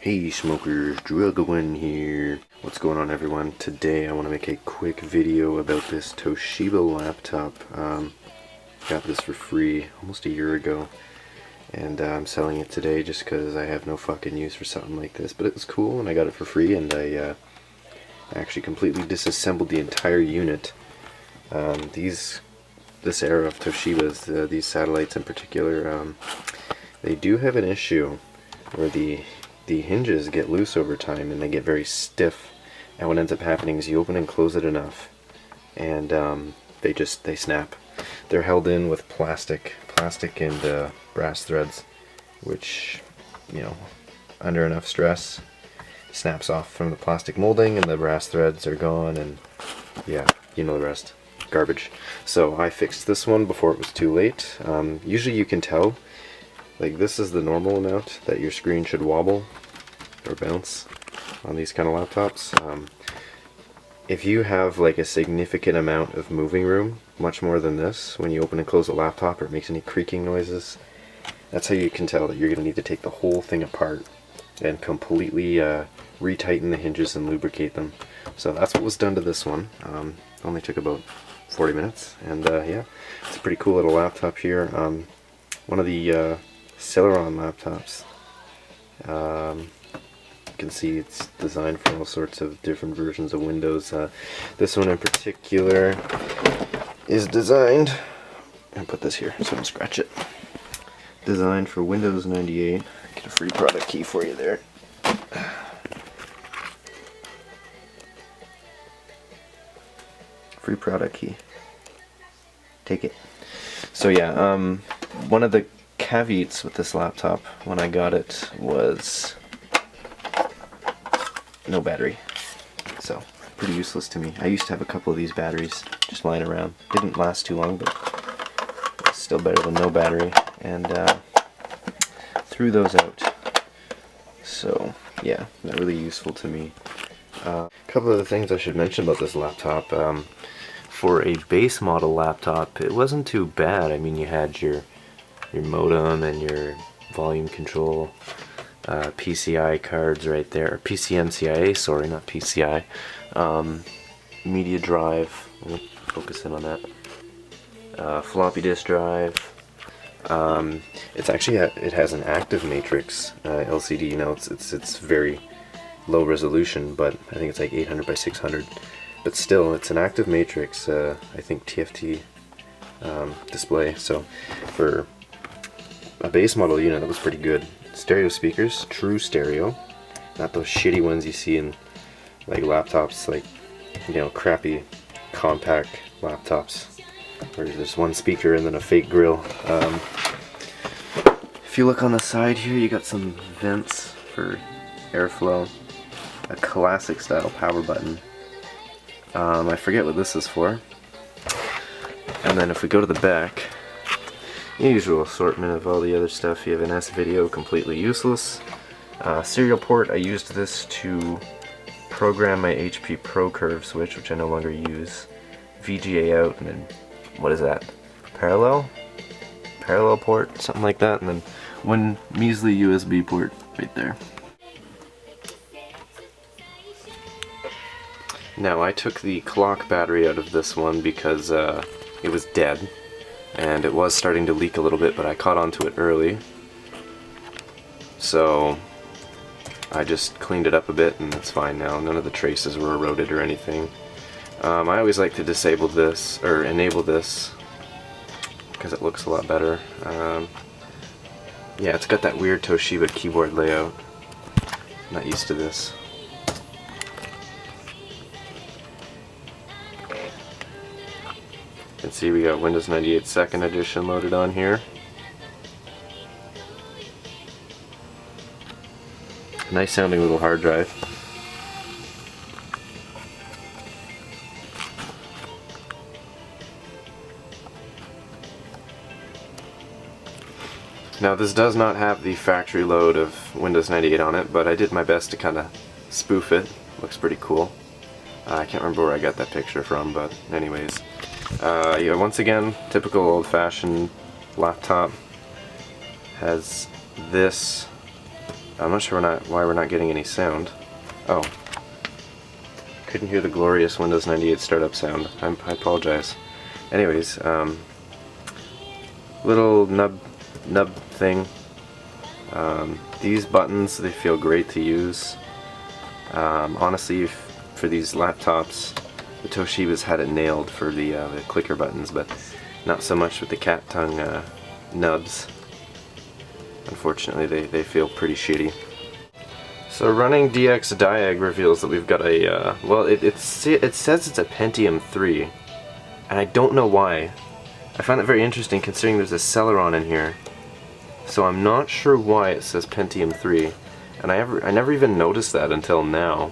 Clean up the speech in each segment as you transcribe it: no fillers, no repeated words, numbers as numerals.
Hey smokers, Drugawin here. What's going on everyone? Today I want to make a quick video about this Toshiba laptop. Got this for free almost a year ago, and I'm selling it today just because I have no fucking use for something like this. But it was cool and I got it for free, and I actually completely disassembled the entire unit. This era of Toshibas, these satellites in particular, they do have an issue where the hinges get loose over time and they get very stiff, and what ends up happening is you open and close it enough and they snap. They're held in with plastic and brass threads, which, you know, under enough stress snaps off from the plastic molding and the brass threads are gone, and yeah, you know the rest. Garbage. So I fixed this one before it was too late. Usually you can tell, like, this is the normal amount that your screen should wobble or bounce on these kind of laptops. If you have like a significant amount of moving room, much more than this, when you open and close a laptop or it makes any creaking noises, that's how you can tell that you're going to need to take the whole thing apart and completely retighten the hinges and lubricate them. So that's what was done to this one. Only took about 40 minutes, and yeah, it's a pretty cool little laptop here. One of the Celeron laptops. You can see it's designed for all sorts of different versions of Windows. This one in particular is designed, and put this here so I don't scratch it. Designed for Windows 98. Get a free product key for you there. Free product key. Take it. So yeah, one of the caveats with this laptop when I got it was no battery. So pretty useless to me. I used to have a couple of these batteries just lying around. Didn't last too long, but it's still better than no battery, and threw those out. So yeah, not really useful to me. A couple of the things I should mention about this laptop. For a base model laptop, it wasn't too bad. I mean, you had your modem and your volume control, PCI cards right there, or PCMCIA, sorry, not PCI, media drive, we'll focus in on that, floppy disk drive. It's actually, it has an active matrix LCD. You know, it's very low resolution, but I think it's like 800 by 600. But still, it's an active matrix, I think TFT display. So for a base model unit, that was pretty good. Stereo speakers, true stereo, not those shitty ones you see in like laptops, like, you know, crappy compact laptops where there's one speaker and then a fake grill. If you look on the side here, you got some vents for airflow, a classic style power button. I forget what this is for. And then if we go to the back, usual assortment of all the other stuff. You have an S-video, completely useless. Serial port, I used this to program my HP Pro Curve switch, which I no longer use. VGA out, and then, what is that? Parallel port, something like that, and then one measly USB port right there. Now, I took the clock battery out of this one because it was dead, and it was starting to leak a little bit, but I caught onto it early. So I just cleaned it up a bit, and it's fine now. None of the traces were eroded or anything. I always like to disable this, or enable this, because it looks a lot better. Yeah, it's got that weird Toshiba keyboard layout. Not used to this. You can see we got Windows 98 2nd edition loaded on here. Nice sounding little hard drive. Now, this does not have the factory load of Windows 98 on it, but I did my best to kind of spoof it. Looks pretty cool. I can't remember where I got that picture from, but anyways. Yeah, once again, typical old-fashioned laptop. Has this I'm not sure why we're not getting any sound. Oh. Couldn't hear the glorious Windows 98 startup sound. I apologize. Anyways, little nub thing. These buttons, they feel great to use. Honestly, for these laptops, the Toshiba's had it nailed for the clicker buttons, but not so much with the cat tongue nubs. Unfortunately, they feel pretty shitty. So running DX-Diag reveals that we've got a, well, it says it's a Pentium 3, and I don't know why. I find it very interesting considering there's a Celeron in here. So I'm not sure why it says Pentium 3, and I never even noticed that until now.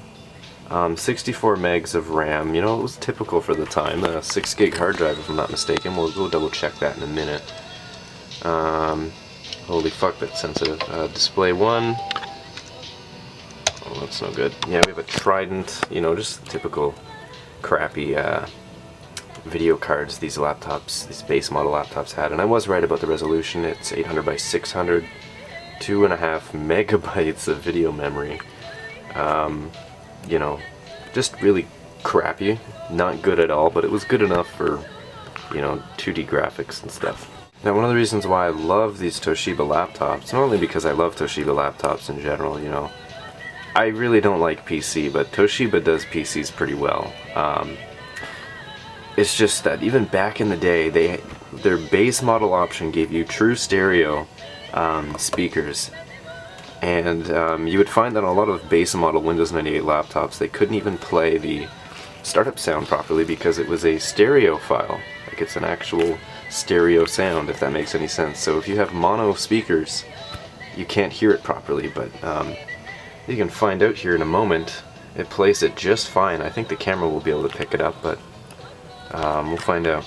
64 megs of RAM, you know, it was typical for the time. A 6 gig hard drive if I'm not mistaken. We'll go double check that in a minute. Holy fuck, that's sensitive. Display 1. Oh, that's no good. Yeah, we have a Trident, you know, just typical crappy video cards these laptops, these base model laptops had. And I was right about the resolution. It's 800 by 600, 2.5 megabytes of video memory. You know, just really crappy, not good at all, but it was good enough for, you know, 2D graphics and stuff. Now, one of the reasons why I love these Toshiba laptops, not only because I love Toshiba laptops in general, you know, I really don't like PC, but Toshiba does PCs pretty well. It's just that even back in the day, their base model option gave you true stereo speakers. And you would find that on a lot of base model Windows 98 laptops, they couldn't even play the startup sound properly because it was a stereo file. Like, it's an actual stereo sound, if that makes any sense. So if you have mono speakers, you can't hear it properly, but you can find out here in a moment. It plays it just fine. I think the camera will be able to pick it up, but we'll find out.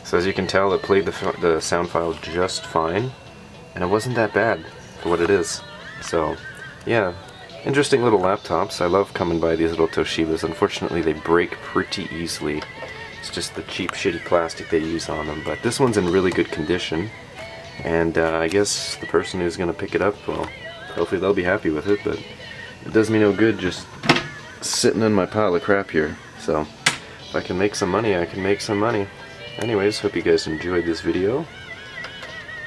So as you can tell, it played the sound file just fine, and it wasn't that bad for what it is. So, yeah, interesting little laptops. I love coming by these little Toshibas. Unfortunately, they break pretty easily. It's just the cheap, shitty plastic they use on them. But this one's in really good condition, and I guess the person who's going to pick it up, well, hopefully they'll be happy with it, but it does me no good just sitting in my pile of crap here. So, if I can make some money, I can make some money. Anyways, hope you guys enjoyed this video.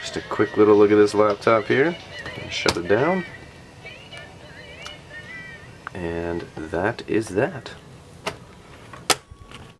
Just a quick little look at this laptop here. Shut it down. And that is that.